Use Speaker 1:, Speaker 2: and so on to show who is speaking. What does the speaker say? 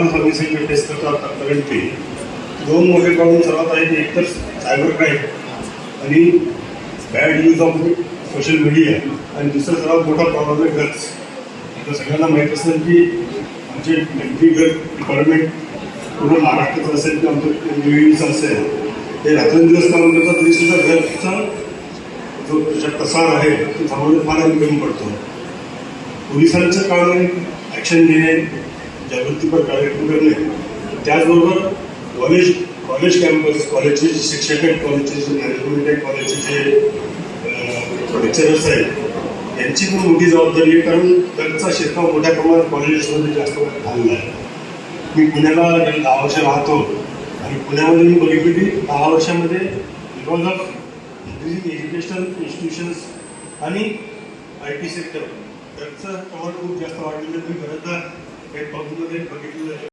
Speaker 1: Servicing taste करतात currently दोन मोठे प्रॉब्लेम सर्वात आहेत. एक तर सायबर क्राईम आणि bad use of social media आणि दुसरा सर्वात मोठा प्रॉब्लेम आहे ड्रग्स. आता सगळ्यांना माहीत असेल की आमचे ड्रग डिपार्टमेंट पूर्ण महाराष्ट्राचं असेल की आमचं निवडीचं असेल ते रात्रंदिवस काम करतात तरीसुद्धा ड्रग्सचा जो प्रसार आहे तो थांबवण्यात फार कमी पडतो. पोलिसांचं काम आहे ॲक्शन घेणे, जागृतीपर कार्यक्रम करणे. त्याचबरोबर कॉलेज कॅम्पस, कॉलेजचे जे शिक्षक आहेत, कॉलेजचे जे मॅनेजमेंट आहे, कॉलेजचे जे लेक्चरर्स आहेत यांची पण मोठी जबाबदारी आहे. कारण ड्रगचा शिरकाव मोठ्या प्रमाणात कॉलेजेसमध्ये जास्त झालेला आहे. मी पुण्याला गेले 10 वर्ष राहतो आणि पुण्यामध्ये मी बघितलं की 10 वर्षामध्ये because of increasing educational institutions आणि IT सेक्टर ड्रगचं प्रमाण खूप जास्त वाढलेलं मी बऱ्याचदा काही पबमध्ये बघितलेलं आहे.